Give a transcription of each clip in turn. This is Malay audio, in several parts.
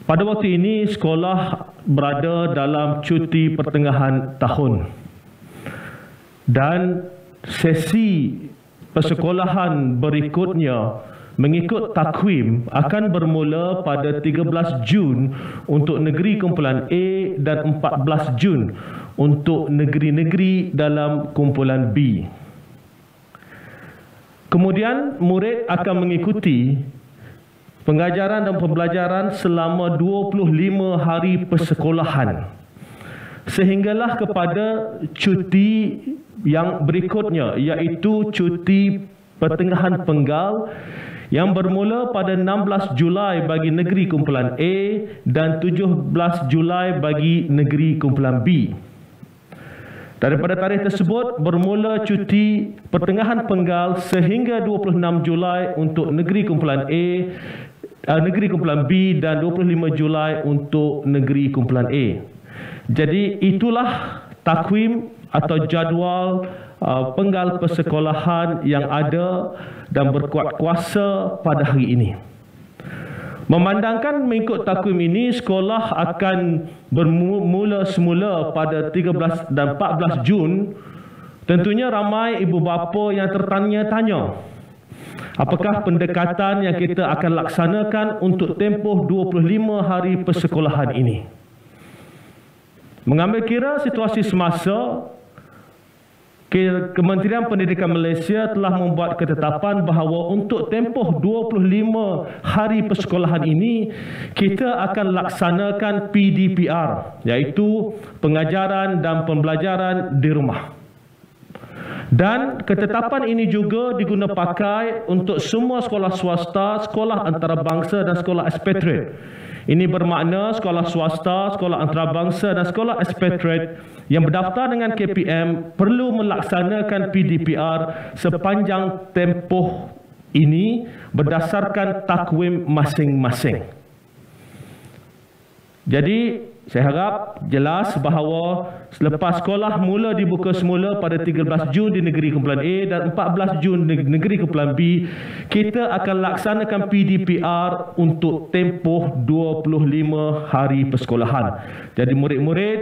Pada waktu ini sekolah berada dalam cuti pertengahan tahun dan sesi persekolahan berikutnya mengikut takwim akan bermula pada 13 Jun untuk negeri kumpulan A dan 14 Jun untuk negeri-negeri dalam kumpulan B. Kemudian murid akan mengikuti pengajaran dan pembelajaran selama 25 hari persekolahan sehinggalah kepada cuti yang berikutnya, iaitu cuti pertengahan penggal yang bermula pada 16 Julai bagi negeri kumpulan A dan 17 Julai bagi negeri kumpulan B. Daripada tarikh tersebut bermula cuti pertengahan penggal sehingga 26 Julai untuk negeri kumpulan A, negeri kumpulan B dan 25 Julai untuk negeri kumpulan A. Jadi itulah takwim atau jadual penggal persekolahan yang ada dan berkuat kuasa pada hari ini. Memandangkan mengikut takwim ini, sekolah akan bermula semula pada 13 dan 14 Jun. Tentunya ramai ibu bapa yang tertanya-tanya, apakah pendekatan yang kita akan laksanakan untuk tempoh 25 hari persekolahan ini. Mengambil kira situasi semasa, Kementerian Pendidikan Malaysia telah membuat ketetapan bahawa untuk tempoh 25 hari persekolahan ini, kita akan laksanakan PDPR, iaitu pengajaran dan pembelajaran di rumah. Dan ketetapan ini juga diguna pakai untuk semua sekolah swasta, sekolah antarabangsa dan sekolah expatriate. Ini bermakna sekolah swasta, sekolah antarabangsa dan sekolah expatriate yang berdaftar dengan KPM perlu melaksanakan PDPR sepanjang tempoh ini berdasarkan takwim masing-masing. Jadi saya harap jelas bahawa selepas sekolah mula dibuka semula pada 13 Jun di negeri kumpulan A dan 14 Jun di negeri kumpulan B, kita akan laksanakan PDPR untuk tempoh 25 hari persekolahan. Jadi murid-murid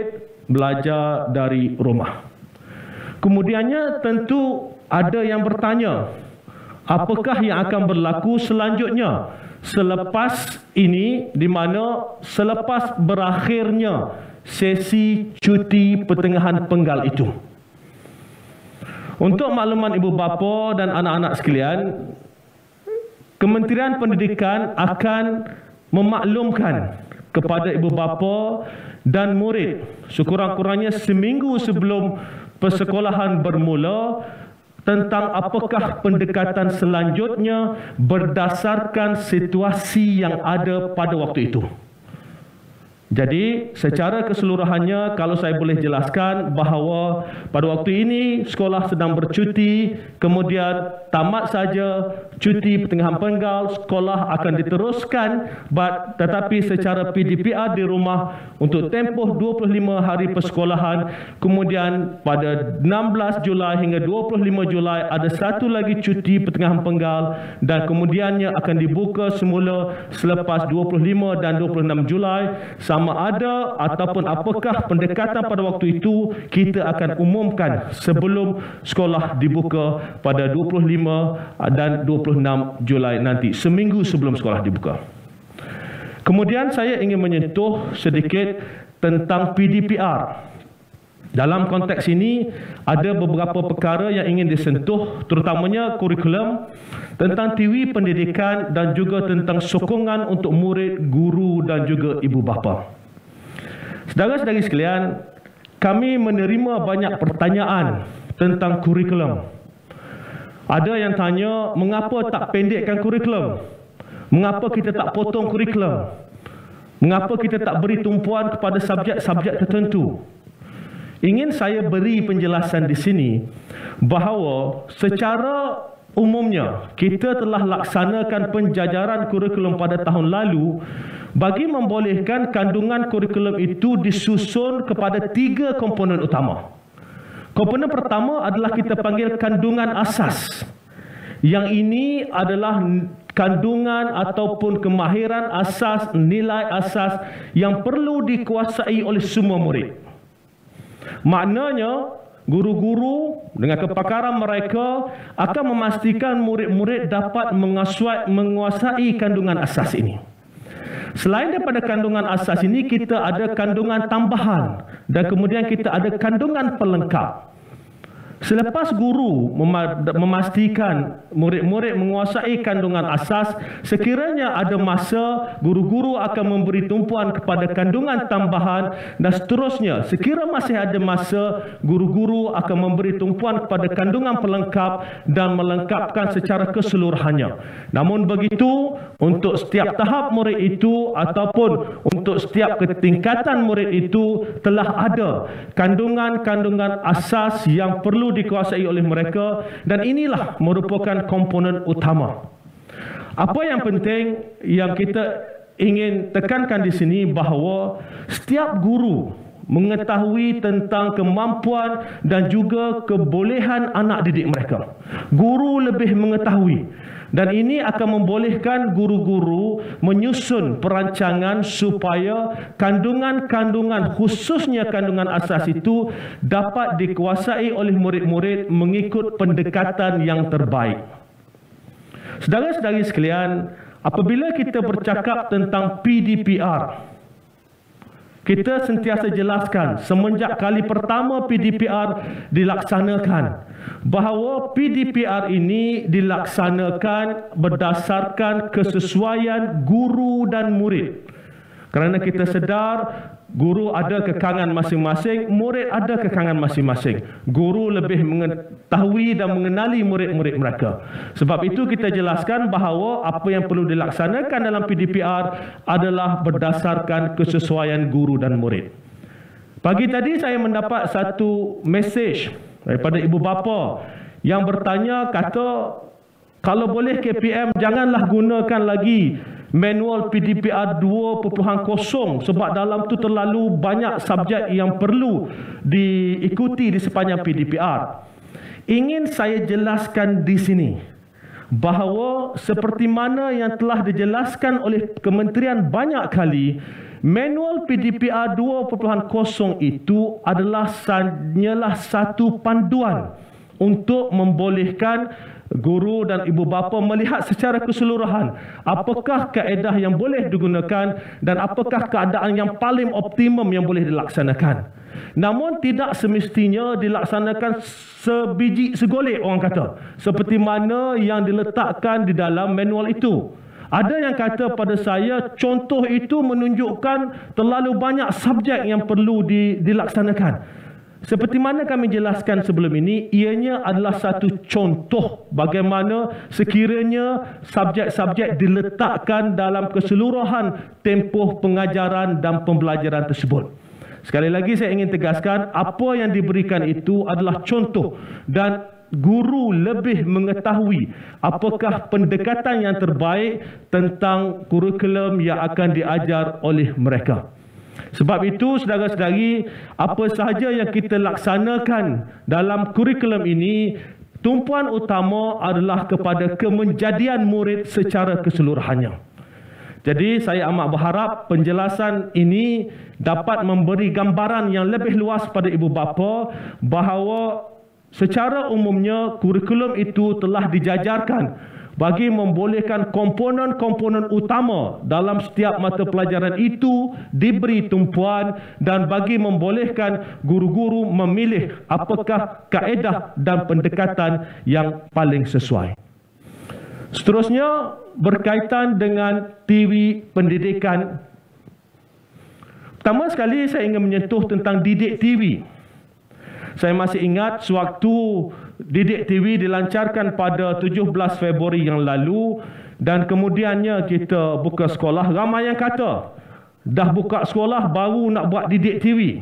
belajar dari rumah. Kemudiannya tentu ada yang bertanya, apakah yang akan berlaku selanjutnya selepas ini, di mana selepas berakhirnya sesi cuti pertengahan penggal itu. Untuk makluman ibu bapa dan anak-anak sekalian, Kementerian Pendidikan akan memaklumkan kepada ibu bapa dan murid sekurang-kurangnya seminggu sebelum persekolahan bermula tentang apakah pendekatan selanjutnya berdasarkan situasi yang ada pada waktu itu. Jadi secara keseluruhannya, kalau saya boleh jelaskan bahawa pada waktu ini sekolah sedang bercuti, kemudian tamat saja cuti pertengahan penggal, sekolah akan diteruskan, tetapi secara PDPR di rumah untuk tempoh 25 hari persekolahan. Kemudian pada 16 Julai hingga 25 Julai ada satu lagi cuti pertengahan penggal dan kemudiannya akan dibuka semula selepas 25 dan 26 Julai. Sama ada ataupun apakah pendekatan pada waktu itu kita akan umumkan sebelum sekolah dibuka pada 25 dan 26 Julai nanti, seminggu sebelum sekolah dibuka. Kemudian saya ingin menyentuh sedikit tentang PDPR. Dalam konteks ini ada beberapa perkara yang ingin disentuh, terutamanya kurikulum, tentang tiwi pendidikan dan juga tentang sokongan untuk murid, guru dan juga ibu bapa. Saudara-saudari sekalian, kami menerima banyak pertanyaan tentang kurikulum. Ada yang tanya, mengapa tak pendekkan kurikulum? Mengapa kita tak potong kurikulum? Mengapa kita tak beri tumpuan kepada subjek-subjek tertentu? Ingin saya beri penjelasan di sini bahawa secara umumnya kita telah laksanakan penjajaran kurikulum pada tahun lalu bagi membolehkan kandungan kurikulum itu disusun kepada 3 komponen utama. Komponen pertama adalah kita panggil kandungan asas. Yang ini adalah kandungan ataupun kemahiran asas, nilai asas yang perlu dikuasai oleh semua murid. Maknanya, guru-guru dengan kepakaran mereka akan memastikan murid-murid dapat menguasai kandungan asas ini. Selain daripada kandungan asas ini, kita ada kandungan tambahan dan kemudian kita ada kandungan pelengkap. Selepas guru memastikan murid-murid menguasai kandungan asas, sekiranya ada masa guru-guru akan memberi tumpuan kepada kandungan tambahan dan seterusnya. Sekiranya masih ada masa, guru-guru akan memberi tumpuan kepada kandungan pelengkap dan melengkapkan secara keseluruhannya. Namun begitu, untuk setiap tahap murid itu ataupun untuk setiap ketingkatan murid itu telah ada kandungan-kandungan asas yang perlu dikuasai oleh mereka, dan inilah merupakan komponen utama. Apa yang penting yang kita ingin tekankan di sini bahawa setiap guru mengetahui tentang kemampuan dan juga kebolehan anak didik mereka. Guru lebih mengetahui, dan ini akan membolehkan guru-guru menyusun perancangan supaya kandungan-kandungan, khususnya kandungan asas itu dapat dikuasai oleh murid-murid mengikut pendekatan yang terbaik. Saudara-saudari sekalian, apabila kita bercakap tentang PDPR, kita sentiasa jelaskan semenjak kali pertama PDPR dilaksanakan bahawa PDPR ini dilaksanakan berdasarkan kesesuaian guru dan murid. Kerana kita sedar guru ada kekangan masing-masing, murid ada kekangan masing-masing. Guru lebih mengetahui dan mengenali murid-murid mereka. Sebab itu kita jelaskan bahawa apa yang perlu dilaksanakan dalam PDPR adalah berdasarkan kesesuaian guru dan murid. Pagi tadi saya mendapat satu mesej daripada ibu bapa yang bertanya, kata, kalau boleh KPM janganlah gunakan lagi manual PDPR 2.0 sebab dalam tu terlalu banyak subjek yang perlu diikuti di sepanjang PDPR. Ingin saya jelaskan di sini bahawa seperti mana yang telah dijelaskan oleh kementerian banyak kali, manual PDPR 2.0 itu adalah hanyalah satu panduan untuk membolehkan guru dan ibu bapa melihat secara keseluruhan apakah kaedah yang boleh digunakan dan apakah keadaan yang paling optimum yang boleh dilaksanakan. Namun tidak semestinya dilaksanakan sebiji segolek, orang kata, seperti mana yang diletakkan di dalam manual itu. Ada yang kata pada saya, contoh itu menunjukkan terlalu banyak subjek yang perlu dilaksanakan. Seperti mana kami jelaskan sebelum ini, ianya adalah satu contoh bagaimana sekiranya subjek-subjek diletakkan dalam keseluruhan tempoh pengajaran dan pembelajaran tersebut. Sekali lagi saya ingin tegaskan, apa yang diberikan itu adalah contoh dan guru lebih mengetahui apakah pendekatan yang terbaik tentang kurikulum yang akan diajar oleh mereka. Sebab itu, saudara-saudari, apa sahaja yang kita laksanakan dalam kurikulum ini, tumpuan utama adalah kepada kemenjadian murid secara keseluruhannya. Jadi, saya amat berharap penjelasan ini dapat memberi gambaran yang lebih luas pada ibu bapa bahawa secara umumnya kurikulum itu telah dijajarkan bagi membolehkan komponen-komponen utama dalam setiap mata pelajaran itu diberi tumpuan dan bagi membolehkan guru-guru memilih apakah kaedah dan pendekatan yang paling sesuai. Seterusnya, berkaitan dengan TV pendidikan. Pertama sekali saya ingin menyentuh tentang didik TV. Saya masih ingat sewaktu Didik TV dilancarkan pada 17 Februari yang lalu dan kemudiannya kita buka sekolah, ramai yang kata dah buka sekolah baru nak buat Didik TV.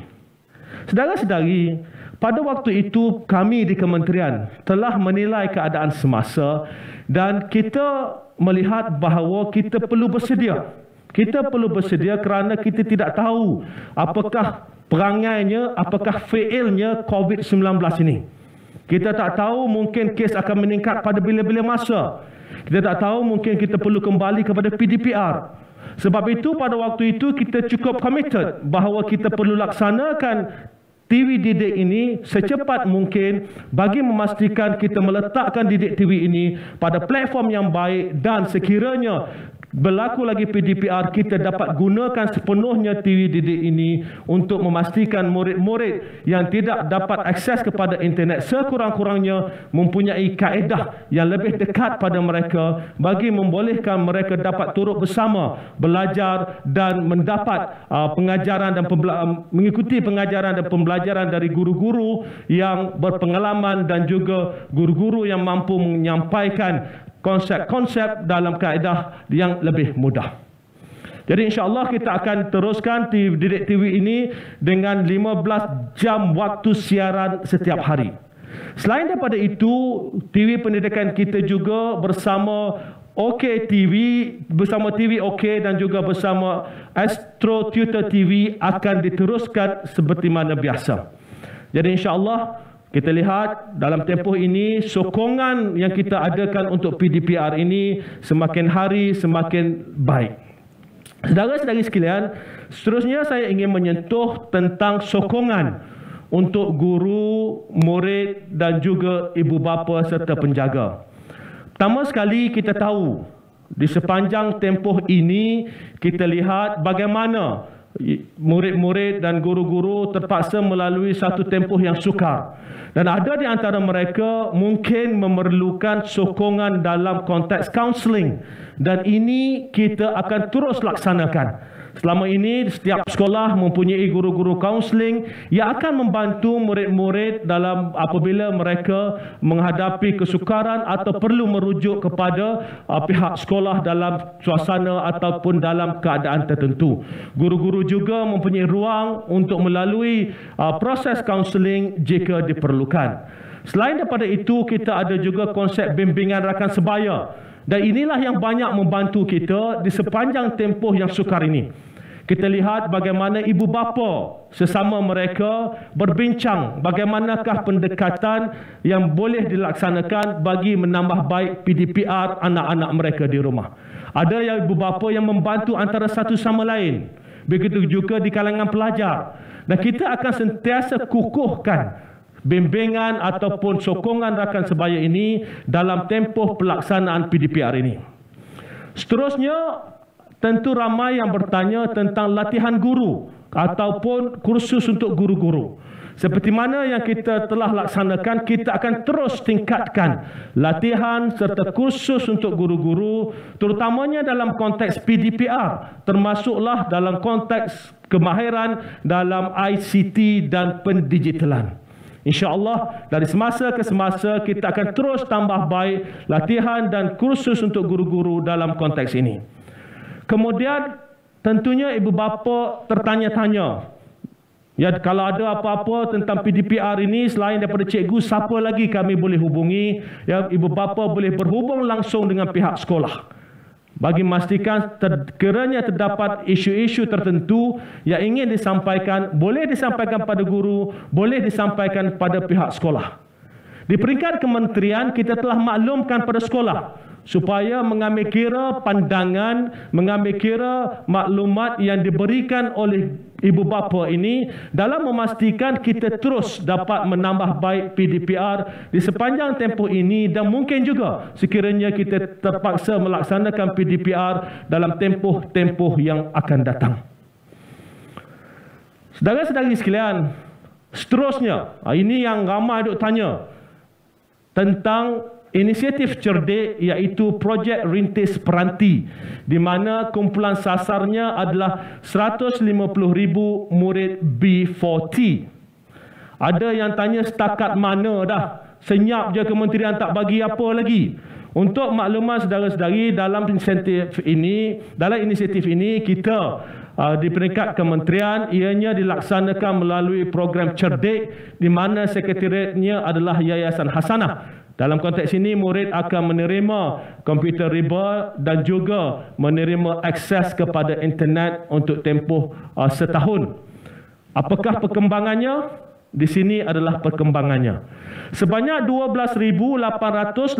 Saudara-saudari, pada waktu itu kami di kementerian telah menilai keadaan semasa dan kita melihat bahawa kita perlu bersedia. Kita perlu bersedia kerana kita tidak tahu apakah perangainya, apakah failnya COVID-19 ini. Kita tak tahu, mungkin kes akan meningkat pada bila-bila masa. Kita tak tahu, mungkin kita perlu kembali kepada PDPR. Sebab itu pada waktu itu kita cukup committed bahawa kita perlu laksanakan TV Didik ini secepat mungkin bagi memastikan kita meletakkan Didik TV ini pada platform yang baik, dan sekiranya berlaku lagi PDPR, kita dapat gunakan sepenuhnya TV Didik ini untuk memastikan murid-murid yang tidak dapat akses kepada internet sekurang-kurangnya mempunyai kaedah yang lebih dekat pada mereka bagi membolehkan mereka dapat turut bersama belajar dan mendapat pengajaran dan mengikuti pengajaran dan pembelajaran dari guru-guru yang berpengalaman dan juga guru-guru yang mampu menyampaikan konsep-konsep dalam kaedah yang lebih mudah. Jadi insya-Allah kita akan teruskan Didik TV ini dengan 15 jam waktu siaran setiap hari. Selain daripada itu, TV pendidikan kita juga bersama OK TV, bersama TV OK dan juga bersama Astro Tutor TV akan diteruskan seperti mana biasa. Jadi insya-Allah kita lihat dalam tempoh ini sokongan yang kita adakan untuk PDPR ini semakin hari semakin baik. Saudara-saudari sekalian, seterusnya saya ingin menyentuh tentang sokongan untuk guru, murid dan juga ibu bapa serta penjaga. Pertama sekali kita tahu di sepanjang tempoh ini kita lihat bagaimana murid-murid dan guru-guru terpaksa melalui satu tempoh yang sukar. Dan ada di antara mereka mungkin memerlukan sokongan dalam konteks kaunseling. Dan ini kita akan terus laksanakan. Selama ini setiap sekolah mempunyai guru-guru kaunseling yang akan membantu murid-murid dalam apabila mereka menghadapi kesukaran atau perlu merujuk kepada pihak sekolah dalam suasana ataupun dalam keadaan tertentu. Guru-guru juga mempunyai ruang untuk melalui proses kaunseling jika diperlukan. Selain daripada itu, kita ada juga konsep bimbingan rakan sebaya. Dan inilah yang banyak membantu kita di sepanjang tempoh yang sukar ini. Kita lihat bagaimana ibu bapa sesama mereka berbincang bagaimanakah pendekatan yang boleh dilaksanakan bagi menambah baik PDPR anak-anak mereka di rumah. Ada yang ibu bapa yang membantu antara satu sama lain. Begitu juga di kalangan pelajar. Dan kita akan sentiasa kukuhkan bimbingan ataupun sokongan rakan sebaya ini dalam tempoh pelaksanaan PDPR ini. Seterusnya, tentu ramai yang bertanya tentang latihan guru ataupun kursus untuk guru-guru. Seperti mana yang kita telah laksanakan, kita akan terus tingkatkan latihan serta kursus untuk guru-guru, terutamanya dalam konteks PDPR, termasuklah dalam konteks kemahiran dalam ICT dan pendigitalan. InsyaAllah dari semasa ke semasa kita akan terus tambah baik latihan dan kursus untuk guru-guru dalam konteks ini. Kemudian tentunya ibu bapa tertanya-tanya, ya, kalau ada apa-apa tentang PDPR ini selain daripada cikgu, siapa lagi kami boleh hubungi? Ya, ibu bapa boleh berhubung langsung dengan pihak sekolah bagi memastikan sekiranya terdapat isu-isu tertentu yang ingin disampaikan, boleh disampaikan pada guru, boleh disampaikan pada pihak sekolah. Di peringkat kementerian, kita telah maklumkan pada sekolah supaya mengambil kira pandangan, mengambil kira maklumat yang diberikan oleh ibu bapa ini dalam memastikan kita terus dapat menambah baik PDPR di sepanjang tempoh ini, dan mungkin juga sekiranya kita terpaksa melaksanakan PDPR dalam tempoh-tempoh yang akan datang. Saudara-saudari sekalian, seterusnya, ini yang ramai duk tanya tentang inisiatif cerdik, iaitu projek rintis peranti, di mana kumpulan sasarnya adalah 150,000 murid B40. Ada yang tanya setakat mana dah? Senyap je kementerian tak bagi apa lagi? Untuk makluman saudara-saudari, dalam inisiatif ini kita di peringkat kementerian ianya dilaksanakan melalui program cerdik di mana sekretariatnya adalah Yayasan Hasanah. Dalam konteks ini, murid akan menerima komputer riba dan juga menerima akses kepada internet untuk tempoh setahun. Apakah perkembangannya? Di sini adalah perkembangannya. Sebanyak 12,887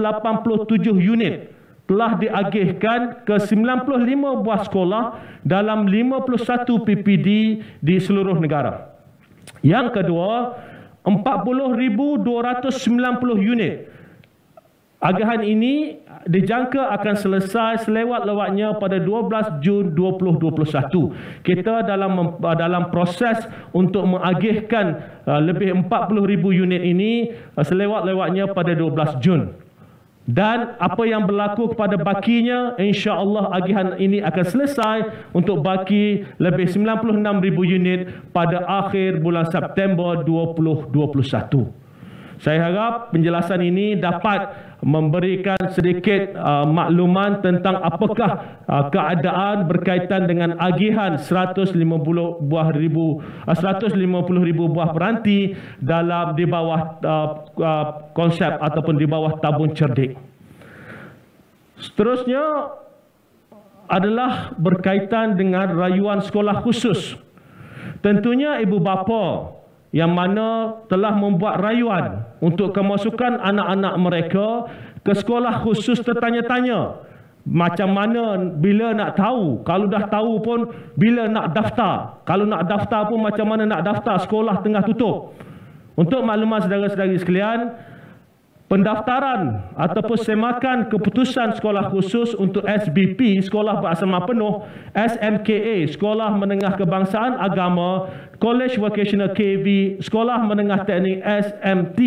unit telah diagihkan ke 95 buah sekolah dalam 51 PPD di seluruh negara. Yang kedua, 40,290 unit. Agihan ini dijangka akan selesai selewat-lewatnya pada 12 Jun 2021. Kita dalam proses untuk mengagihkan lebih 40,000 unit ini selewat-lewatnya pada 12 Jun. Dan apa yang berlaku kepada bakinya, insya-Allah agihan ini akan selesai untuk baki lebih 96,000 unit pada akhir bulan September 2021. Saya harap penjelasan ini dapat memberikan sedikit makluman tentang apakah keadaan berkaitan dengan agihan 150,000 buah peranti di bawah konsep ataupun di bawah tabung cerdik. Seterusnya adalah berkaitan dengan rayuan sekolah khusus. Tentunya ibu bapa yang mana telah membuat rayuan untuk kemasukan anak-anak mereka ke sekolah khusus tertanya-tanya macam mana bila nak tahu, kalau dah tahu pun bila nak daftar, kalau nak daftar pun macam mana nak daftar, sekolah tengah tutup. Untuk makluman saudara-saudari sekalian, pendaftaran ataupun semakan keputusan sekolah khusus untuk SBP, Sekolah Berasrama Penuh, SMKA, Sekolah Menengah Kebangsaan Agama, College Vocational KV, Sekolah Menengah Teknik SMT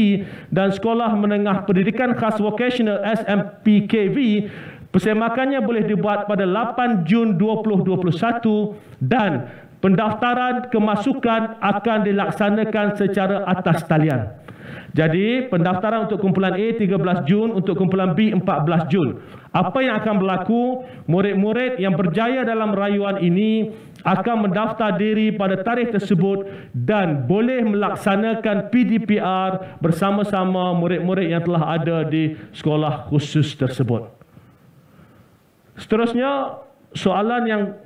dan Sekolah Menengah Pendidikan Khas Vocational SMPKV. Persemakannya boleh dibuat pada 8 Jun 2021 dan pendaftaran kemasukan akan dilaksanakan secara atas talian. Jadi pendaftaran untuk kumpulan A 13 Jun, untuk kumpulan B 14 Jun. Apa yang akan berlaku? Murid-murid yang berjaya dalam rayuan ini akan mendaftar diri pada tarikh tersebut dan boleh melaksanakan PDPR bersama-sama murid-murid yang telah ada di sekolah khusus tersebut. Seterusnya, soalan yang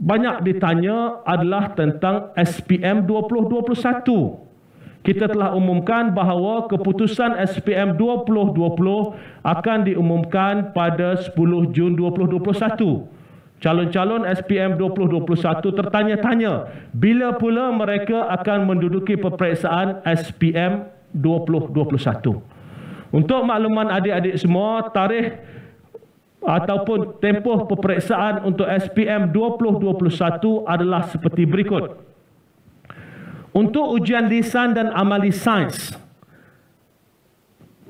banyak ditanya adalah tentang SPM 2021. Kita telah umumkan bahawa keputusan SPM 2020 akan diumumkan pada 10 Jun 2021. Calon-calon SPM 2021 tertanya-tanya bila pula mereka akan menduduki peperiksaan SPM 2021. Untuk makluman adik-adik semua, tarikh ataupun tempoh peperiksaan untuk SPM 2021 adalah seperti berikut. Untuk ujian lisan dan amali sains,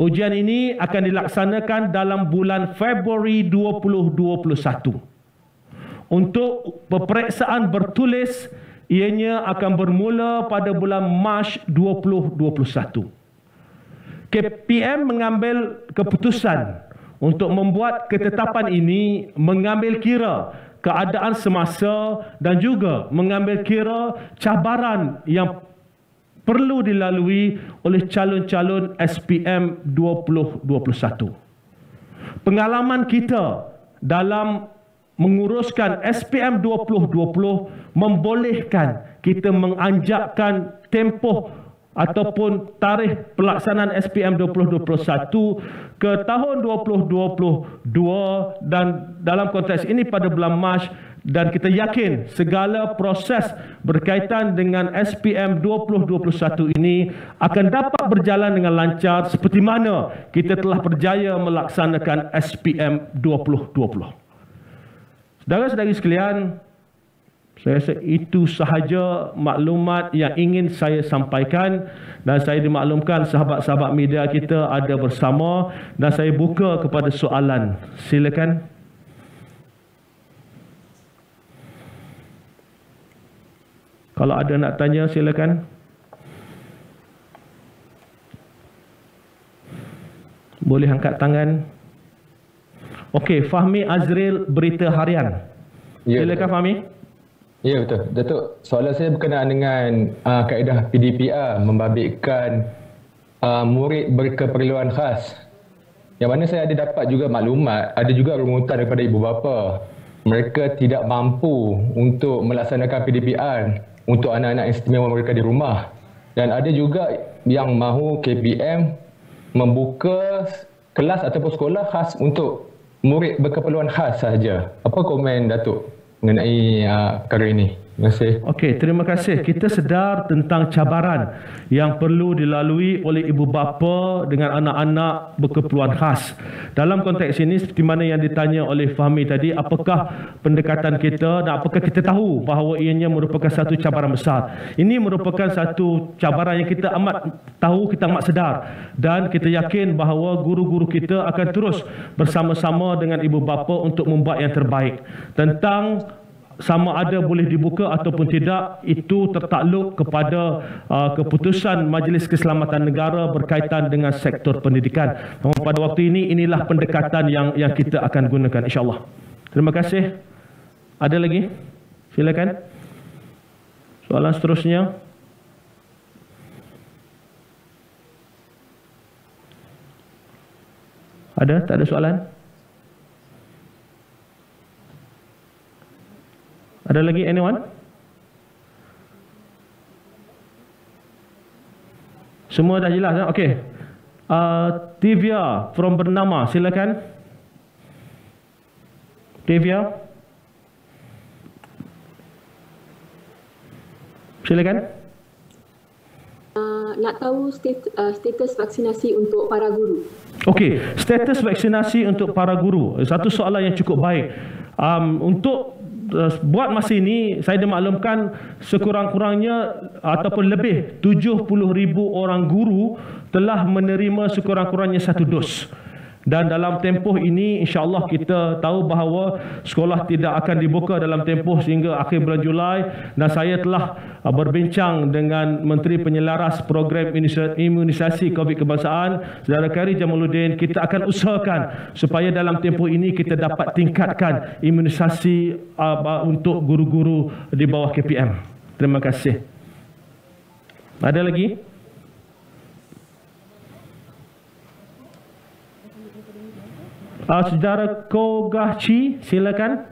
ujian ini akan dilaksanakan dalam bulan Februari 2021. Untuk peperiksaan bertulis, ianya akan bermula pada bulan Mac 2021. KPM mengambil keputusan untuk membuat ketetapan ini mengambil kira keadaan semasa dan juga mengambil kira cabaran yang perlu dilalui oleh calon-calon SPM 2021. Pengalaman kita dalam menguruskan SPM 2020 membolehkan kita menganjakkan tempoh ataupun tarikh pelaksanaan SPM 2021 ke tahun 2022 dan dalam konteks ini pada bulan Mac, dan kita yakin segala proses berkaitan dengan SPM 2021 ini akan dapat berjalan dengan lancar seperti mana kita telah berjaya melaksanakan SPM 2020. Saudara-saudari sekalian, saya rasa itu sahaja maklumat yang ingin saya sampaikan, dan saya dimaklumkan sahabat-sahabat media kita ada bersama, dan saya buka kepada soalan. Silakan. Kalau ada nak tanya, silakan. Boleh angkat tangan. Okey, Fahmi Azril, Berita Harian. Silakan Fahmi. Ya, betul. Datuk, soalan saya berkenaan dengan kaedah PDPR membabitkan murid berkeperluan khas. Yang mana saya ada dapat juga maklumat, ada juga rungutan daripada ibu bapa. Mereka tidak mampu untuk melaksanakan PDPR untuk anak-anak istimewa mereka di rumah. Dan ada juga yang mahu KPM membuka kelas ataupun sekolah khas untuk murid berkeperluan khas sahaja. Apa komen Datuk mengenai perkara ini? Terima kasih. Okey, terima kasih. Kita sedar tentang cabaran yang perlu dilalui oleh ibu bapa dengan anak-anak berkeperluan khas. Dalam konteks ini, seperti mana yang ditanya oleh Fahmi tadi, apakah pendekatan kita dan apakah kita tahu bahawa ianya merupakan satu cabaran besar. Ini merupakan satu cabaran yang kita amat tahu, kita amat sedar, dan kita yakin bahawa guru-guru kita akan terus bersama-sama dengan ibu bapa untuk membuat yang terbaik. Tentang sama ada boleh dibuka ataupun tidak, itu tertakluk kepada keputusan Majlis Keselamatan Negara berkaitan dengan sektor pendidikan. Namun pada waktu ini, inilah pendekatan yang kita akan gunakan, insyaAllah. Terima kasih. Ada lagi? Silakan. Soalan seterusnya. Ada? Tak ada soalan? Ada lagi anyone? Semua dah jelas, ya? Okey. Tivia from Bernama, silakan. Tivia. Silakan. Nak tahu status vaksinasi untuk para guru. Okey, status vaksinasi untuk para guru. Satu soalan yang cukup baik. Untuk buat masa ini, saya dimaklumkan sekurang-kurangnya ataupun lebih 70,000 orang guru telah menerima sekurang-kurangnya 1 dos. Dan dalam tempoh ini, insya-Allah kita tahu bahawa sekolah tidak akan dibuka dalam tempoh sehingga akhir bulan Julai, dan saya telah berbincang dengan Menteri Penyelaras Program Imunisasi COVID Kebangsaan, Saudara Khairi Jamaluddin. Kita akan usahakan supaya dalam tempoh ini kita dapat tingkatkan imunisasi untuk guru-guru di bawah KPM. Terima kasih. Ada lagi? Saudara Kogahchi, silakan.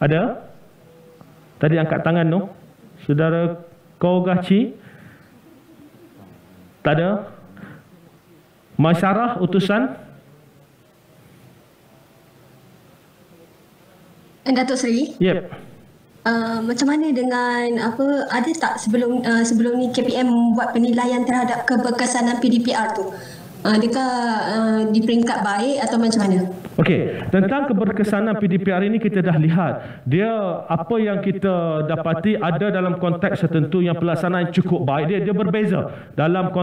Ada? Tadi angkat tangan tu. Saudara Kogahchi. Tak ada? Masyarah utusan. Datuk Seri? Yep. Macam mana dengan ada tak sebelum ni KPM buat penilaian terhadap keberkesanan PDPR tu? Adakah di peringkat baik atau macam mana? Okey, tentang keberkesanan PDPR ini kita dah lihat. Dia apa yang kita dapati ada dalam konteks tertentu yang pelaksanaan cukup baik. Dia berbeza. Dalam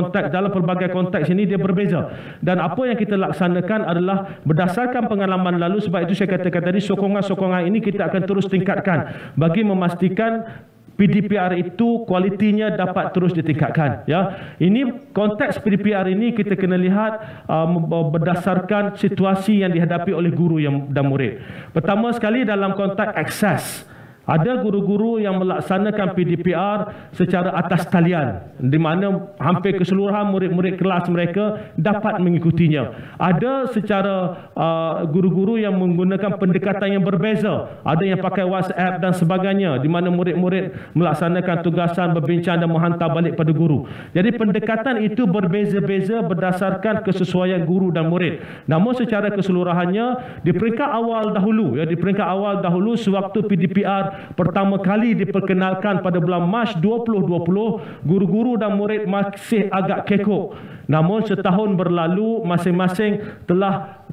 pelbagai konteks ini dia berbeza. Dan apa yang kita laksanakan adalah berdasarkan pengalaman lalu, sebab itu saya katakan tadi sokongan-sokongan ini kita akan terus tingkatkan bagi memastikan PDPR itu kualitinya dapat terus ditingkatkan, ya. Ini konteks PDPR ini kita kena lihat berdasarkan situasi yang dihadapi oleh guru dan murid. Pertama sekali dalam konteks akses. Ada guru-guru yang melaksanakan PDPR secara atas talian, di mana hampir keseluruhan murid-murid kelas mereka dapat mengikutinya. Ada secara guru-guru yang menggunakan pendekatan yang berbeza. Ada yang pakai WhatsApp dan sebagainya, di mana murid-murid melaksanakan tugasan, berbincang dan menghantar balik pada guru. Jadi pendekatan itu berbeza-beza berdasarkan kesesuaian guru dan murid. Namun secara keseluruhannya, di peringkat awal dahulu, sewaktu PDPR pertama kali diperkenalkan pada bulan Mac 2020, guru-guru dan murid masih agak kekok. Namun setahun berlalu, masing-masing telah